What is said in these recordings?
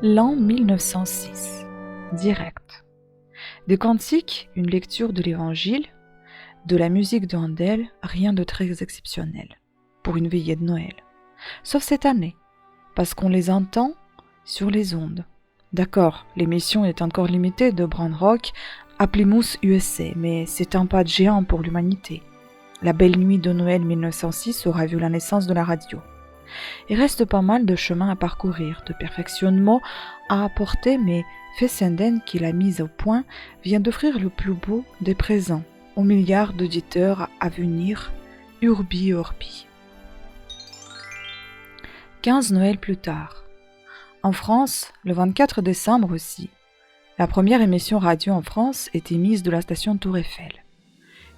L'an 1906. Direct. Des cantiques, une lecture de l'Évangile, de la musique de Handel, rien de très exceptionnel pour une veillée de Noël. Sauf cette année, parce qu'on les entend sur les ondes. D'accord, l'émission est encore limitée de Brown Rock à Plymouth, USA, mais c'est un pas de géant pour l'humanité. La belle nuit de Noël 1906 aura vu la naissance de la radio. Il reste pas mal de chemin à parcourir, de perfectionnement à apporter, mais Fessenden, qui l'a mise au point, vient d'offrir le plus beau des présents aux milliards d'auditeurs à venir, urbi orbi. 15 Noëls plus tard. En France, le 24 décembre aussi, la première émission radio en France est émise de la station Tour Eiffel.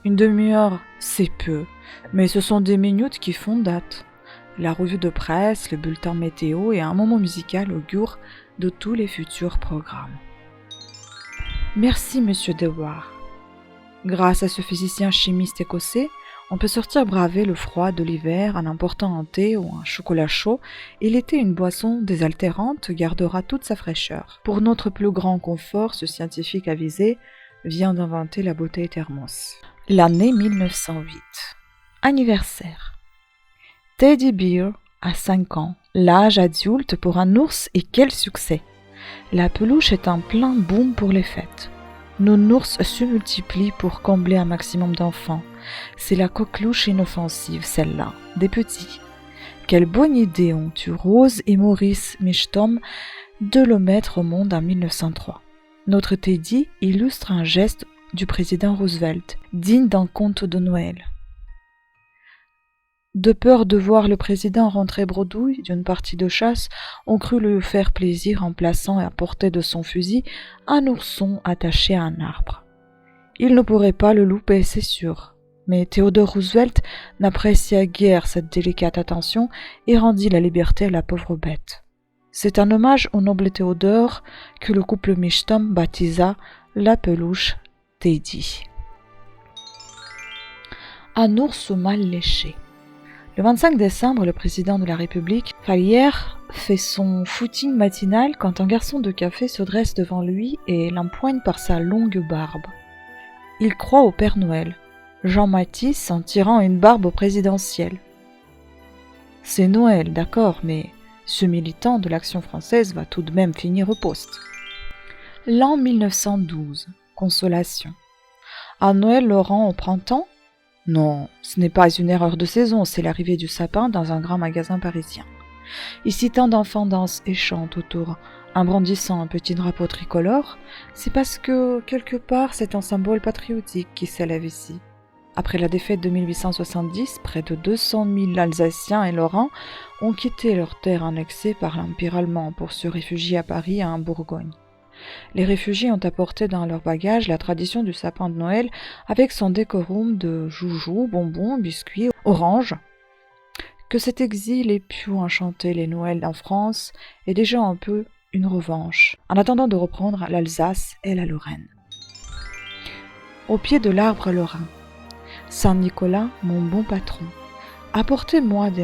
Une demi-heure, c'est peu, mais ce sont des minutes qui font date. La revue de presse, le bulletin météo et un moment musical augurent de tous les futurs programmes. Merci Monsieur Dewar. Grâce à ce physicien chimiste écossais, on peut sortir braver le froid de l'hiver en important un thé ou un chocolat chaud, et l'été une boisson désaltérante gardera toute sa fraîcheur. Pour notre plus grand confort, ce scientifique avisé vient d'inventer la bouteille thermos. L'année 1908. Anniversaire. Teddy Bear a 5 ans, l'âge adulte pour un ours, et quel succès! La peluche est en plein boom pour les fêtes. Nounours se multiplient pour combler un maximum d'enfants. C'est la coqueluche inoffensive, celle-là, des petits. Quelle bonne idée ont eu Rose et Maurice Michtom de le mettre au monde en 1903. Notre Teddy illustre un geste du président Roosevelt, digne d'un conte de Noël. De peur de voir le président rentrer bredouille d'une partie de chasse, on crut lui faire plaisir en plaçant à portée de son fusil un ourson attaché à un arbre. Il ne pourrait pas le louper, c'est sûr. Mais Theodore Roosevelt n'apprécia guère cette délicate attention et rendit la liberté à la pauvre bête. C'est un hommage au noble Théodore que le couple Michtom baptisa la peluche Teddy. Un ours mal léché. Le 25 décembre, le président de la République, Fallières, fait son footing matinal quand un garçon de café se dresse devant lui et l'empoigne par sa longue barbe. Il croit au Père Noël, Jean Matisse en tirant une barbe au présidentiel. C'est Noël, d'accord, mais ce militant de l'Action française va tout de même finir au poste. L'an 1912, consolation. À Noël, Laurent au printemps? Non, ce n'est pas une erreur de saison, c'est l'arrivée du sapin dans un grand magasin parisien. Ici, tant d'enfants dansent et chantent autour, en brandissant un petit drapeau tricolore, c'est parce que, quelque part, c'est un symbole patriotique qui s'élève ici. Après la défaite de 1870, près de 200 000 Alsaciens et Lorrains ont quitté leur terre annexée par l'Empire allemand pour se réfugier à Paris et en Bourgogne. Les réfugiés ont apporté dans leur bagage la tradition du sapin de Noël avec son décorum de joujoux, bonbons, biscuits, oranges. Que cet exil ait pu enchanter les Noëls en France est déjà un peu une revanche, en attendant de reprendre l'Alsace et la Lorraine. Au pied de l'arbre lorrain. Saint-Nicolas, mon bon patron, apportez-moi des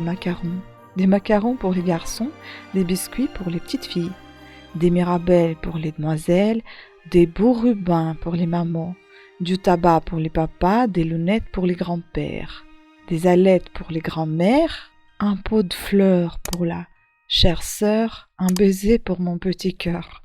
macarons pour les garçons, des biscuits pour les petites filles, des mirabelles pour les demoiselles, des beaux rubans pour les mamans, du tabac pour les papas, des lunettes pour les grands-pères, des alettes pour les grands-mères, un pot de fleurs pour la chère sœur, un baiser pour mon petit cœur.